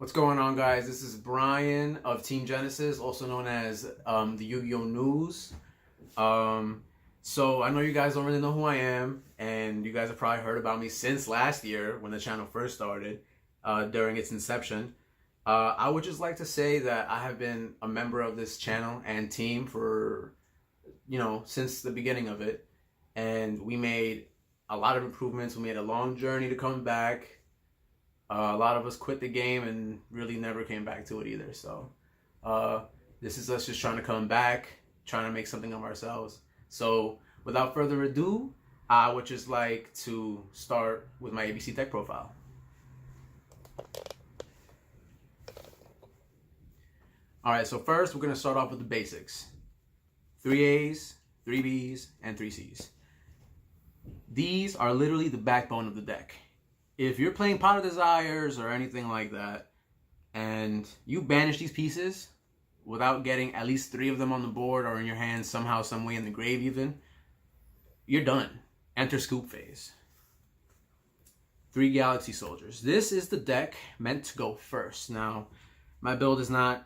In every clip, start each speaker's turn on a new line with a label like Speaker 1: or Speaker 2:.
Speaker 1: What's going on, guys? This is Brian of Team Genesis, also known as the Yu-Gi-Oh! News. So I know you guys don't really know who I am, and you guys have probably heard about me since last year when the channel first started, during its inception. I would just like to say that I have been a member of this channel and team for, since the beginning of it, and we made a lot of improvements. We made a long journey to come back. A lot of us quit the game and really never came back to it either. So this is us just trying to come back, trying to make something of ourselves. So without further ado, I would just like to start with my ABC deck profile. All right, so first we're going to start off with the basics. 3 A's, 3 B's, and 3 C's. These are literally the backbone of the deck. If you're playing Pot of Desires or anything like that, and you banish these pieces without getting at least 3 of them on the board or in your hand somehow, some way in the grave even, you're done. Enter scoop phase. 3 Galaxy Soldiers. This is the deck meant to go first. Now, my build is not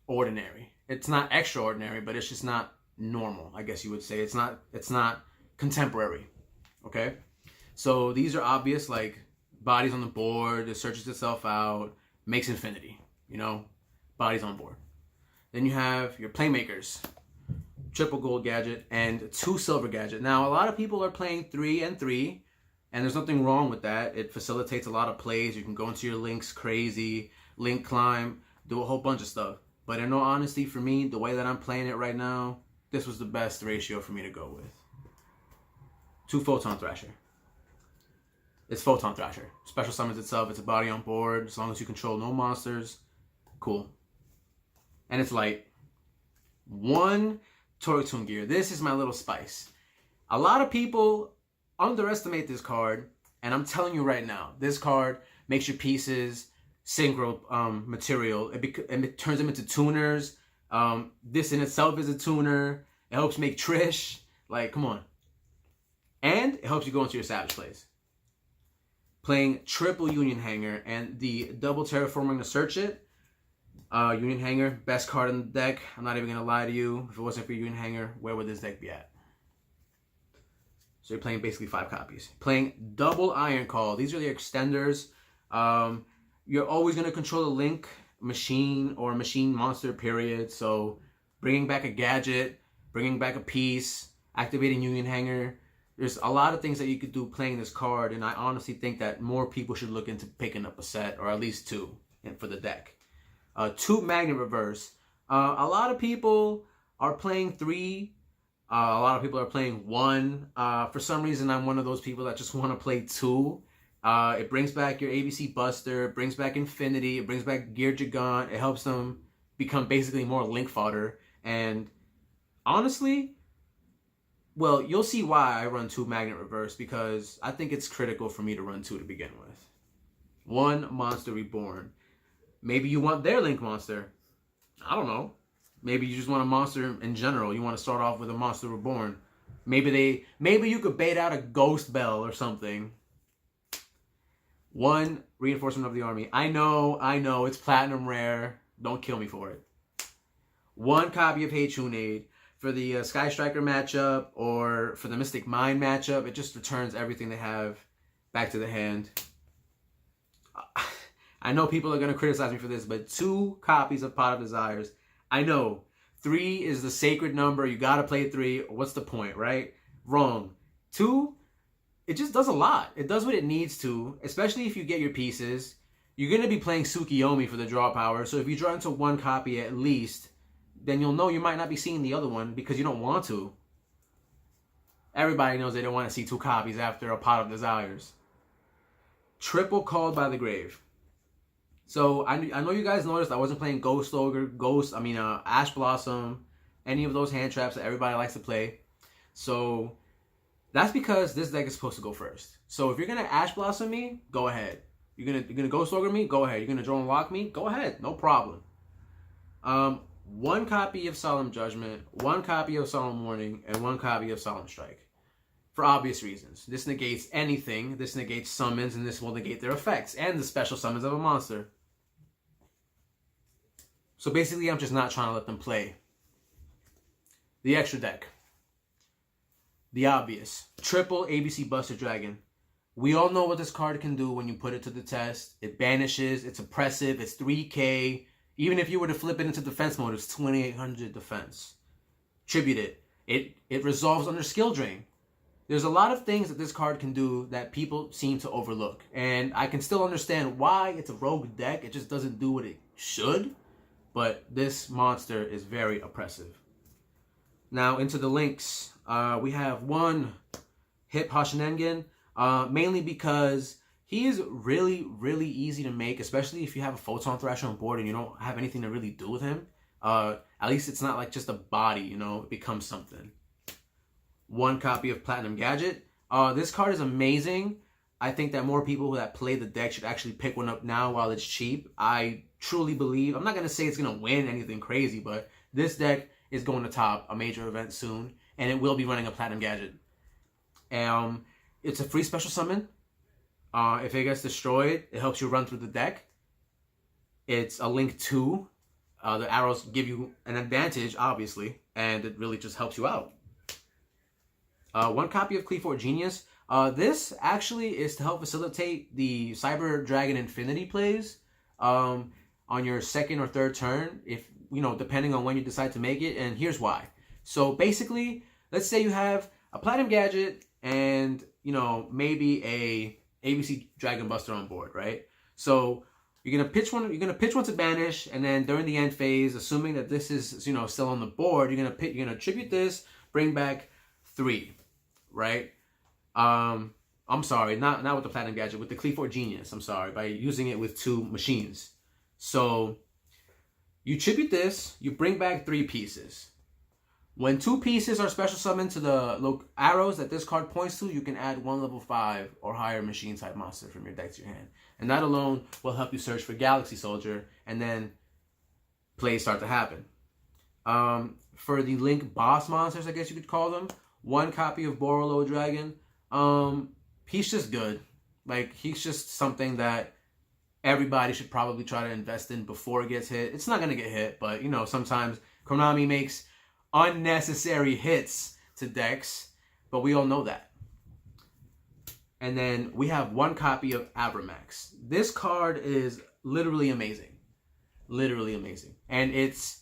Speaker 1: ordinary. It's not extraordinary, but it's just not normal, I guess you would say. It's not contemporary. Okay? So these are obvious, like bodies on the board, it searches itself out, makes infinity, bodies on board. Then you have your playmakers, triple gold gadget and 2 silver gadget. Now, a lot of people are playing 3 and 3, and there's nothing wrong with that. It facilitates a lot of plays. You can go into your links crazy, link climb, do a whole bunch of stuff. But in all honesty, for me, the way that I'm playing it right now, this was the best ratio for me to go with. 2 Photon Thrasher. It's Photon Thrasher. Special summons itself. It's a body on board. As long as you control no monsters. Cool. And it's light. 1 Tortune Gear. This is my little spice. A lot of people underestimate this card. And I'm telling you right now, this card makes your pieces synchro material. It turns them into tuners. This in itself is a tuner. It helps make Trish. Like, come on. And it helps you go into your Savage plays. Playing triple Union Hanger and the double Terraforming to search it. Union Hanger, best card in the deck. I'm not even going to lie to you. If it wasn't for Union Hanger, where would this deck be at? So you're playing basically 5 copies. Playing double Iron Call. These are the extenders. You're always going to control the link machine or machine monster, period. So bringing back a gadget, bringing back a piece, activating Union Hanger. There's a lot of things that you could do playing this card, and I honestly think that more people should look into picking up a set, or at least 2 for the deck. 2 Magnet Reverse. A lot of people are playing 3. A lot of people are playing 1. For some reason, I'm one of those people that just want to play 2. It brings back your ABC Buster, it brings back Infinity, it brings back Gear Gigant. It helps them become basically more link fodder. And honestly, well, you'll see why I run 2 Magnet Reverse, because I think it's critical for me to run 2 to begin with. 1 Monster Reborn. Maybe you want their Link monster. I don't know. Maybe you just want a monster in general. You want to start off with a Monster Reborn. Maybe you could bait out a Ghost Bell or something. 1 Reinforcement of the Army. I know, it's platinum rare. Don't kill me for it. 1 copy of Hey Chunade. For the Sky Striker matchup or for the Mystic Mind matchup, it just returns everything they have back to the hand. I know people are going to criticize me for this, but 2 copies of Pot of Desires. I know 3 is the sacred number. You got to play 3. What's the point, right? Wrong. 2, it just does a lot. It does what it needs to, especially if you get your pieces. You're going to be playing Tsukiyomi for the draw power, so if you draw into 1 copy at least, then you'll know you might not be seeing the other one because you don't want to. Everybody knows they don't want to see 2 copies after a Pot of Desires. Triple Called by the Grave. So I know you guys noticed I wasn't playing Ghost Ogre, Ash Blossom, any of those hand traps that everybody likes to play. So that's because this deck is supposed to go first. So if you're gonna Ash Blossom me, go ahead. You're gonna Ghost Ogre me, go ahead. You're gonna Drone Lock me, go ahead, no problem. 1 copy of Solemn Judgment, 1 copy of Solemn Warning, and 1 copy of Solemn Strike. For obvious reasons. This negates anything. This negates summons, and this will negate their effects, and the special summons of a monster. So basically, I'm just not trying to let them play. The extra deck. The obvious. Triple ABC Buster Dragon. We all know what this card can do when you put it to the test. It banishes, it's oppressive, it's 3k. Even if you were to flip it into defense mode, it's 2800 defense. Tribute it. It resolves under skill drain. There's a lot of things that this card can do that people seem to overlook. And I can still understand why it's a rogue deck. It just doesn't do what it should. But this monster is very oppressive. Now into the links. We have one Hip Hashinengen. Mainly because he is really, really easy to make. Especially if you have a Photon Thrasher on board and you don't have anything to really do with him. At least it's not like just a body, you know. It becomes something. One copy of Platinum Gadget. This card is amazing. I think that more people that play the deck should actually pick one up now while it's cheap. I truly believe, I'm not going to say it's going to win anything crazy, but this deck is going to top a major event soon, and it will be running a Platinum Gadget. It's a free special summon. If it gets destroyed, it helps you run through the deck. It's a link 2. The arrows give you an advantage, obviously, and it really just helps you out. One copy of Cleafort Genius. This actually is to help facilitate the Cyber Dragon Infinity plays on your second or third turn, if you know, depending on when you decide to make it. And here's why. So basically, let's say you have a Platinum Gadget and you know maybe a ABC Dragon Buster on board, right? So you're gonna pitch one. You're gonna pitch one to banish, and then during the end phase, assuming that this is still on the board, you're gonna tribute this, bring back 3, right? I'm sorry, not with the Platinum Gadget, with the Cleafort Genius. I'm sorry, by using it with 2 machines. So you tribute this, you bring back 3 pieces. When 2 pieces are special summoned to the arrows that this card points to, you can add 1 level 5 or higher machine type monster from your deck to your hand. And that alone will help you search for Galaxy Soldier, and then plays start to happen. For the Link boss monsters, I guess you could call them, 1 copy of Borolo Dragon. He's just good. Like, he's just something that everybody should probably try to invest in before it gets hit. It's not going to get hit, but, you know, sometimes Konami makes unnecessary hits to decks, but we all know that. And then we have 1 copy of Abramax. This card is literally amazing. Literally amazing. And its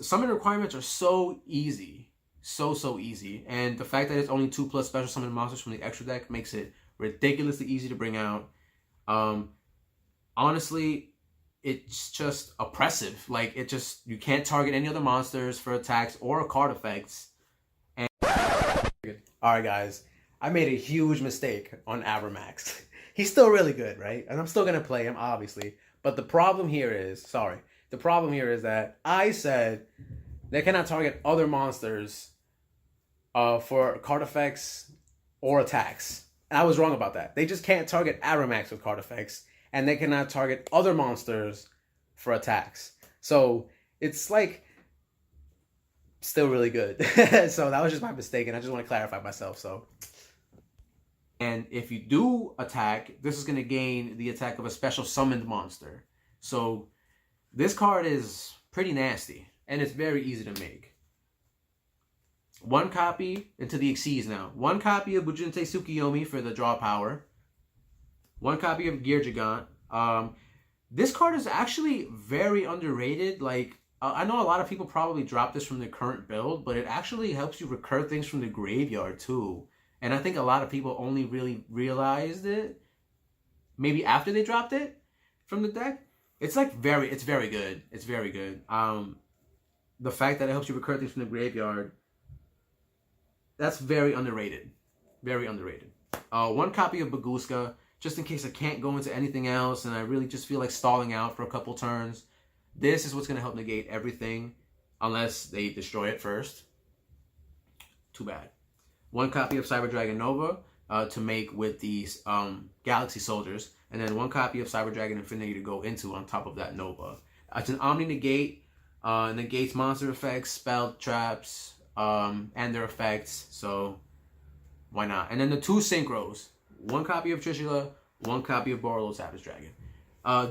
Speaker 1: summon requirements are so easy. So easy. And the fact that it's only 2+ special summon monsters from the extra deck makes it ridiculously easy to bring out. Honestly, it's just oppressive. Like, you can't target any other monsters for attacks or card effects. And alright guys, I made a huge mistake on Abramax. He's still really good, right? And I'm still gonna play him, obviously. But the problem here is that I said they cannot target other monsters for card effects or attacks. And I was wrong about that. They just can't target Abramax with card effects, and they cannot target other monsters for attacks. So it's like still really good. So that was just my mistake, and I just want to clarify myself. So, and if you do attack, this is going to gain the attack of a special summoned monster. So this card is pretty nasty, and it's very easy to make. 1 copy into the Xyz now. 1 copy of Bujinte Tsukiyomi for the draw power. 1 copy of Gear Gigant. This card is actually very underrated. Like, I know a lot of people probably drop this from the current build, but it actually helps you recur things from the graveyard too. And I think a lot of people only really realized it maybe after they dropped it from the deck. It's very good. It's very good. The fact that it helps you recur things from the graveyard, that's very underrated. Very underrated. 1 copy of Baguska, just in case I can't go into anything else and I really just feel like stalling out for a couple turns. This is what's going to help negate everything unless they destroy it first. Too bad. 1 copy of Cyber Dragon Nova to make with these Galaxy Soldiers. And then 1 copy of Cyber Dragon Infinity to go into on top of that Nova. It's an Omni Negate. Negates monster effects, spell traps, and their effects. So why not? And then the 2 synchros. 1 copy of Trishula, 1 copy of Borolo Savage Dragon.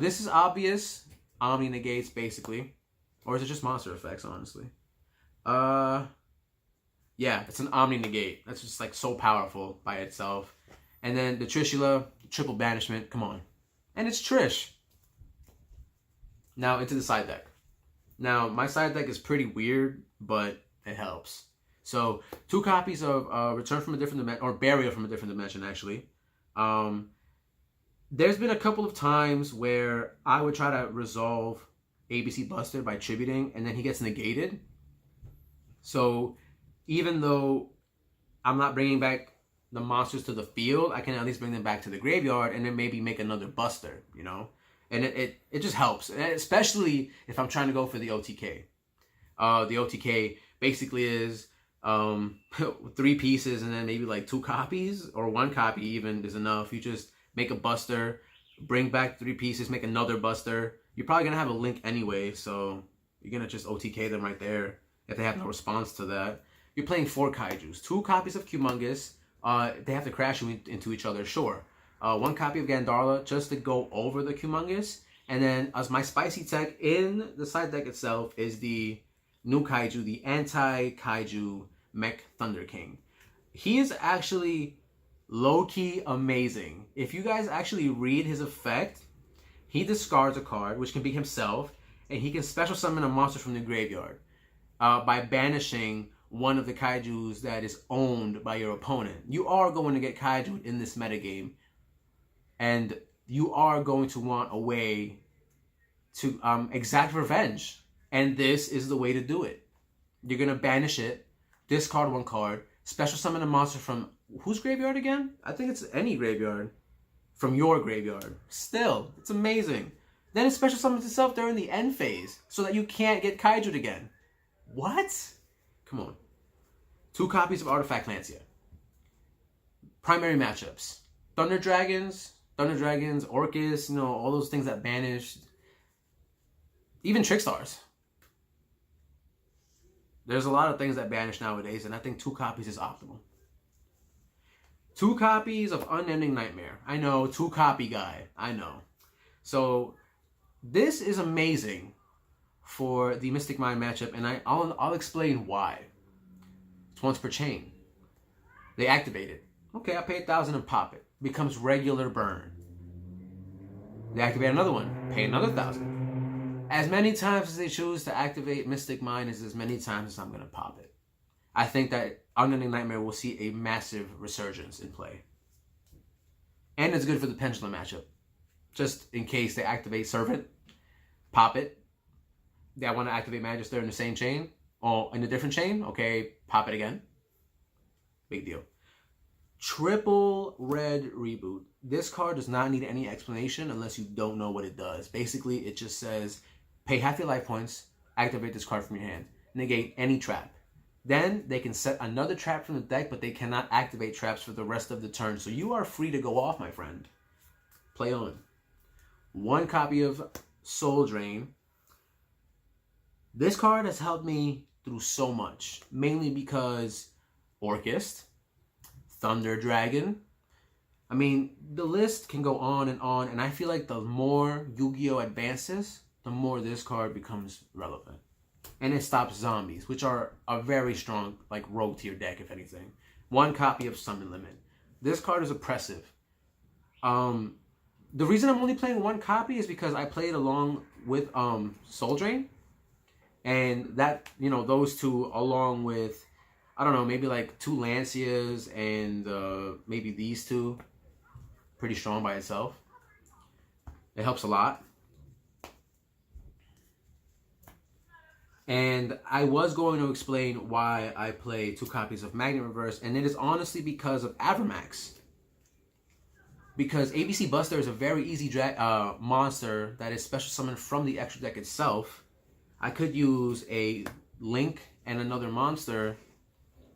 Speaker 1: This is obvious. Omni negates, basically. Or is it just monster effects, honestly? Yeah, it's an Omni negate. That's just like so powerful by itself. And then the Trishula, triple banishment, come on. And it's Trish. Now into the side deck. Now, my side deck is pretty weird, but it helps. So, 2 copies of Return from a Different Dimension, or Burial from a Different Dimension, actually. There's been a couple of times where I would try to resolve ABC Buster by tributing, and then he gets negated. So, even though I'm not bringing back the monsters to the field, I can at least bring them back to the graveyard, and then maybe make another Buster, you know? And it just helps, especially if I'm trying to go for the OTK. The OTK basically is 3 pieces and then maybe like 2 copies, or 1 copy even is enough. You just make a Buster, bring back 3 pieces, make another Buster. You're probably going to have a link anyway, so you're going to just OTK them right there if they have no response to that. You're playing 4 Kaijus, 2 copies of Humongous. They have to crash into each other, sure. 1 copy of Gandharla just to go over the Humongous. And then as my spicy tech in the side deck itself is the new Kaiju, the anti-Kaiju Mech Thunder King. He is actually low-key amazing. If you guys actually read his effect, he discards a card, which can be himself, and he can special summon a monster from the graveyard by banishing one of the Kaijus that is owned by your opponent. You are going to get Kaiju in this metagame, and you are going to want a way to exact revenge. And this is the way to do it. You're going to banish it, discard 1 card, special summon a monster from whose graveyard again? I think it's any graveyard. From your graveyard. Still, it's amazing. Then it special summons itself during the end phase so that you can't get Kaiju'd again. What? Come on. 2 copies of Artifact Lancia. Primary matchups. Thunder Dragons, Orcus, you know, all those things that banished. Even Trickstars. There's a lot of things that banish nowadays, and I think 2 copies is optimal. 2 copies of Unending Nightmare. I know, 2 copy guy. I know. So, this is amazing for the Mystic Mind matchup, and I'll explain why. It's once per chain. They activate it. Okay, I pay 1,000 and pop it. Becomes regular burn. They activate another one. Pay another 1,000. As many times as they choose to activate Mystic Mind is as many times as I'm going to pop it. I think that Unending Nightmare will see a massive resurgence in play. And it's good for the Pendulum matchup. Just in case they activate Servant, pop it. They want to activate Magister in the same chain, or in a different chain, okay, pop it again. Big deal. Triple Red Reboot. This card does not need any explanation unless you don't know what it does. Basically, it just says, pay half your life points, activate this card from your hand, negate any trap. Then they can set another trap from the deck, but they cannot activate traps for the rest of the turn. So you are free to go off, my friend. Play on. 1 copy of Soul Drain. This card has helped me through so much. Mainly because Orcust, Thunder Dragon. I mean, the list can go on, and I feel like the more Yu-Gi-Oh! Advances, the more this card becomes relevant. And it stops zombies, which are a very strong, like, rogue tier deck, if anything. 1 copy of Summon Limit. This card is oppressive. The reason I'm only playing 1 copy is because I played along with Soul Drain. And that, you know, those 2 along with, I don't know, maybe like 2 Lancias and maybe these 2. Pretty strong by itself. It helps a lot. And I was going to explain why I play 2 copies of Magnet Reverse, and it is honestly because of Avramax. Because ABC Buster is a very easy monster that is special summoned from the extra deck itself. I could use a Link and another monster,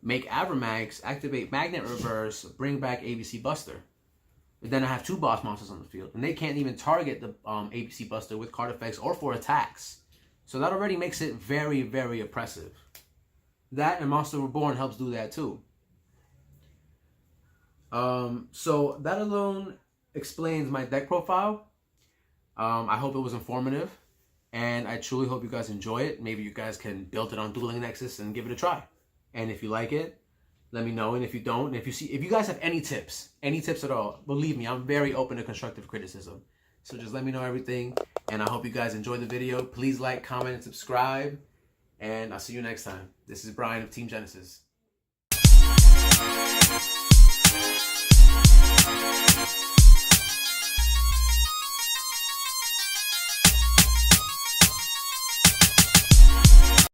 Speaker 1: make Avramax, activate Magnet Reverse, bring back ABC Buster. But then I have 2 boss monsters on the field, and they can't even target the ABC Buster with card effects or for attacks. So that already makes it very, very oppressive. That and Monster Reborn helps do that too. So that alone explains my deck profile. I hope it was informative. And I truly hope you guys enjoy it. Maybe you guys can build it on Dueling Nexus and give it a try. And if you like it, let me know. And if you don't, and if you guys have any tips at all, believe me, I'm very open to constructive criticism. So just let me know everything. And I hope you guys enjoy the video. Please like, comment, and subscribe. And I'll see you next time. This is Brian of Team Genesis.